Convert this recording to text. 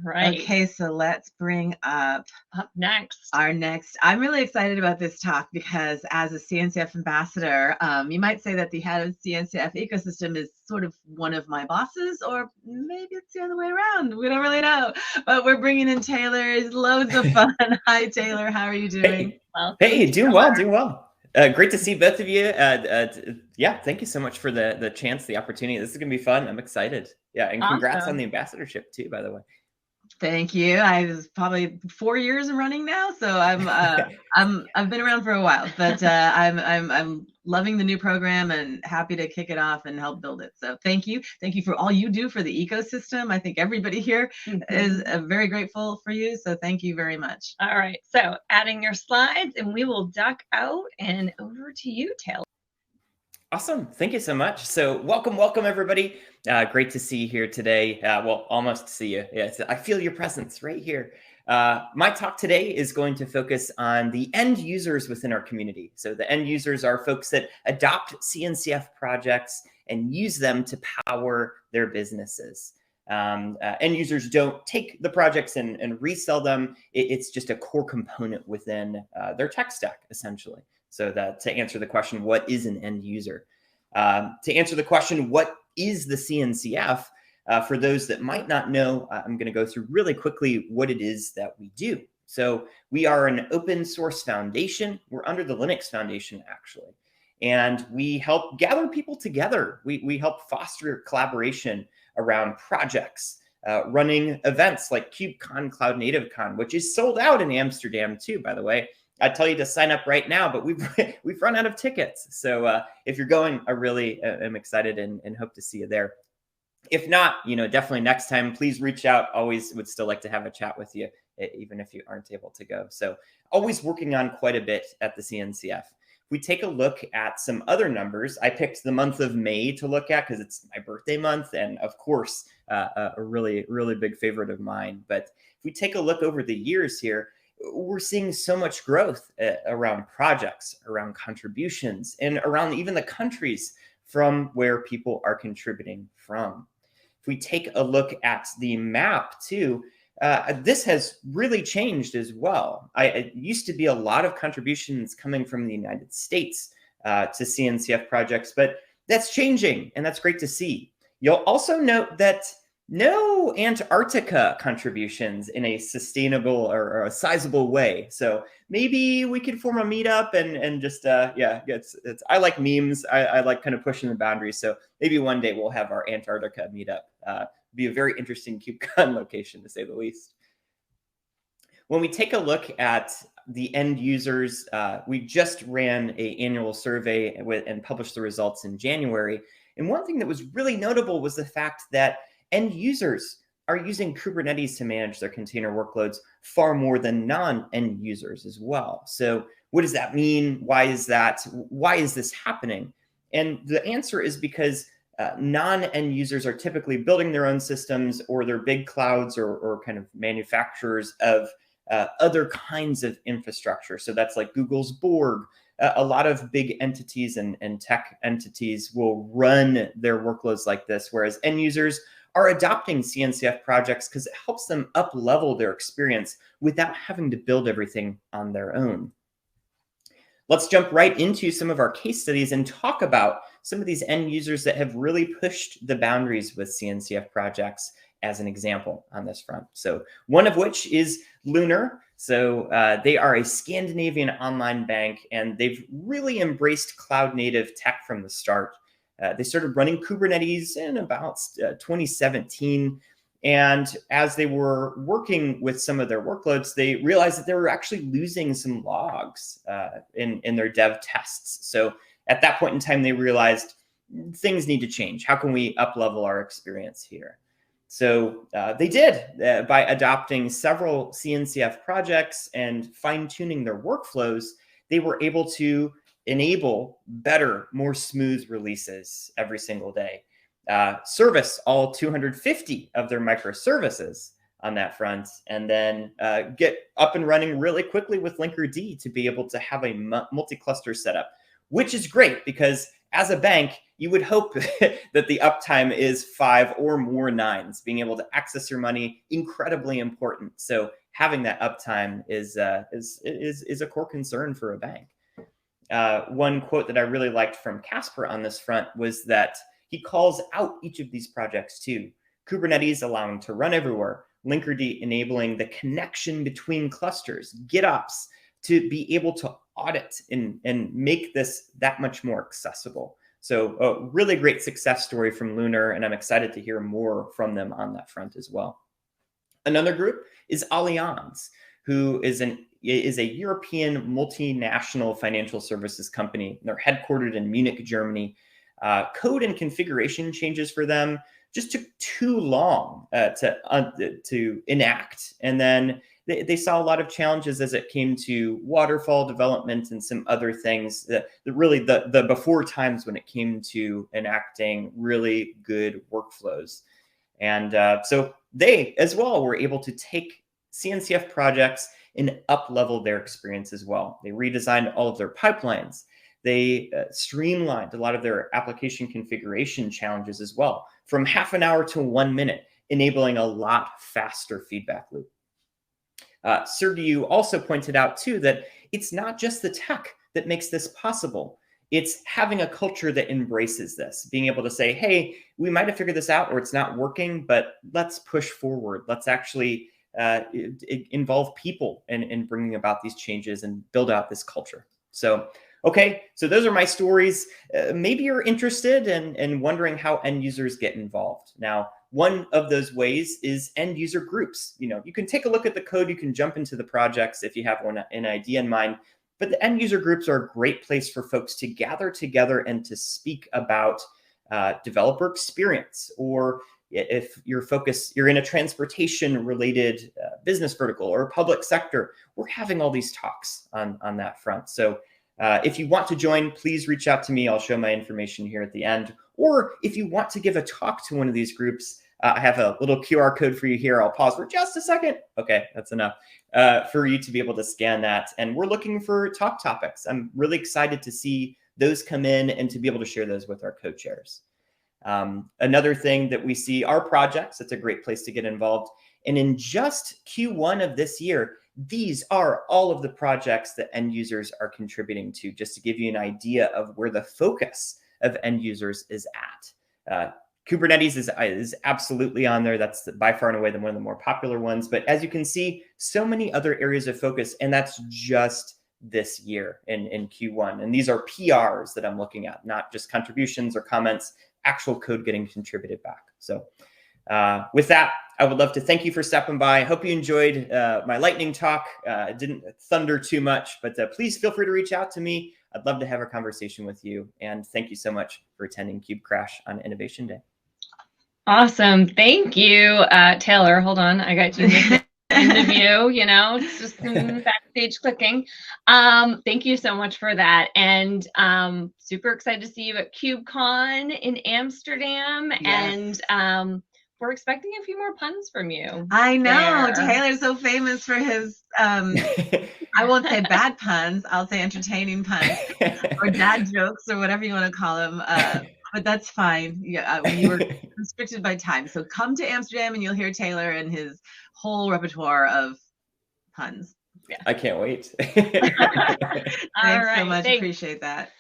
right. Okay, so let's bring up next. our next. I'm really excited about this talk because as a CNCF ambassador, you might say that the head of CNCF ecosystem is sort of one of my bosses, or maybe it's the other way around. We don't really know, but we're bringing in Taylor. It's loads of fun. Hi, Taylor. How are you doing? Hey, doing well, doing well. Great to see both of you. Yeah, thank you so much for the chance, the opportunity. This is going to be fun. I'm excited. Yeah, and congrats on the ambassadorship too, by the way. Thank you. I was probably 4 years running now, so I've been around for a while, but I'm loving the new program and happy to kick it off and help build it. So thank you for all you do for the ecosystem. I think everybody here is very grateful for you. So thank you very much. All right, so adding your slides, and we will duck out and over to you, Taylor. Awesome. Thank you so much. So welcome everybody. Great to see you here today. Well, almost to see you. Yeah, I feel your presence right here. My talk today is going to focus on the end users within our community. So the end users are folks that adopt CNCF projects and use them to power their businesses. End users don't take the projects and resell them. It's just a core component within their tech stack, essentially. So that to answer the question, what is an end user? To answer the question, what is the CNCF? For those that might not know, I'm going to go through really quickly what it is that we do. So we are an open source foundation. We're under the Linux Foundation, actually. And we help gather people together. We help foster collaboration around projects, running events like KubeCon, Cloud Native Con, which is sold out in Amsterdam too, by the way. I'd tell you to sign up right now, but we've run out of tickets. So if you're going, I really am excited and hope to see you there. If not, definitely next time, please reach out. Always would still like to have a chat with you, even if you aren't able to go. So always working on quite a bit at the CNCF. If we take a look at some other numbers, I picked the month of May to look at because it's my birthday month. And of course, a really, really big favorite of mine. But if we take a look over the years here, we're seeing so much growth around projects, around contributions, and around even the countries from where people are contributing from. If we take a look at the map too, this has really changed as well. It used to be a lot of contributions coming from the United States to CNCF projects, but that's changing, and that's great to see. You'll also note that no Antarctica contributions in a sustainable or a sizable way. So maybe we could form a meetup and just, I like memes. I like kind of pushing the boundaries. So maybe one day we'll have our Antarctica meetup. Be a very interesting KubeCon location, to say the least. When we take a look at the end users, we just ran an annual survey and published the results in January. And one thing that was really notable was the fact that end users are using Kubernetes to manage their container workloads far more than non-end users as well. So what does that mean? Why is that? Why is this happening? And the answer is because non-end users are typically building their own systems, or they're big clouds or kind of manufacturers of other kinds of infrastructure. So that's like Google's Borg. A lot of big entities and tech entities will run their workloads like this, whereas end users are adopting CNCF projects because it helps them up-level their experience without having to build everything on their own. Let's jump right into some of our case studies and talk about some of these end users that have really pushed the boundaries with CNCF projects as an example on this front. So one of which is Lunar. So they are a Scandinavian online bank, and they've really embraced cloud native tech from the start. They started running Kubernetes in about 2017. And as they were working with some of their workloads, they realized that they were actually losing some logs in their dev tests. So at that point in time, they realized things need to change. How can we up-level our experience here? So they did by adopting several CNCF projects and fine-tuning their workflows. They were able to enable better, more smooth releases every single day. Service all 250 of their microservices on that front, and then get up and running really quickly with Linkerd to be able to have a multi-cluster setup, which is great because as a bank, you would hope that the uptime is 5 or more 9s. Being able to access your money, incredibly important. So having that uptime is a core concern for a bank. One quote that I really liked from Casper on this front was that he calls out each of these projects too. Kubernetes allowing to run everywhere, Linkerd enabling the connection between clusters, GitOps to be able to audit and make this that much more accessible. So a really great success story from Lunar, and I'm excited to hear more from them on that front as well. Another group is Allianz, who is a European multinational financial services company. They're headquartered in Munich, Germany. Code and configuration changes for them just took too long to enact. And then they saw a lot of challenges as it came to waterfall development and some other things that really the before times when it came to enacting really good workflows. And so they as well were able to take CNCF projects and up-level their experience as well. They redesigned all of their pipelines. They streamlined a lot of their application configuration challenges as well, from half an hour to 1 minute, enabling a lot faster feedback loop. Sergio also pointed out too that it's not just the tech that makes this possible. It's having a culture that embraces this, being able to say, hey, we might have figured this out or it's not working, but let's push forward. Let's actually involve people in bringing about these changes and build out this culture. So, okay, so those are my stories. Maybe you're interested in wondering how end users get involved. Now, one of those ways is end user groups. You can take a look at the code, you can jump into the projects if you have an idea in mind, but the end user groups are a great place for folks to gather together and to speak about developer experience, or if you're in a transportation related business vertical or public sector, we're having all these talks on that front. So if you want to join, please reach out to me. I'll show my information here at the end. Or if you want to give a talk to one of these groups, I have a little QR code for you here. I'll pause for just a second. Okay, that's enough for you to be able to scan that. And we're looking for talk topics. I'm really excited to see those come in and to be able to share those with our co-chairs. Another thing that we see are projects. It's a great place to get involved. And in just Q1 of this year, these are all of the projects that end users are contributing to, just to give you an idea of where the focus of end users is at. Kubernetes is absolutely on there. That's by far and away one of the more popular ones. But as you can see, so many other areas of focus, and that's just this year in Q1. And these are PRs that I'm looking at, not just contributions or comments, actual code getting contributed back. So with that, I would love to thank you for stopping by. I hope you enjoyed my lightning talk. It didn't thunder too much, but please feel free to reach out to me. I'd love to have a conversation with you. And thank you so much for attending Cube Crash on Innovation Day. Awesome. Thank you, Taylor. Hold on. I got you interview, it's just some backstage clicking. Thank you so much for that. And super excited to see you at KubeCon in Amsterdam. Yes. And we're expecting a few more puns from you. I know. There. Taylor's so famous for his, I won't say bad puns. I'll say entertaining puns or dad jokes or whatever you want to call them. But that's fine. Yeah, you were restricted by time. So come to Amsterdam and you'll hear Taylor and his whole repertoire of puns. Yeah. I can't wait. Thanks so much. Appreciate that.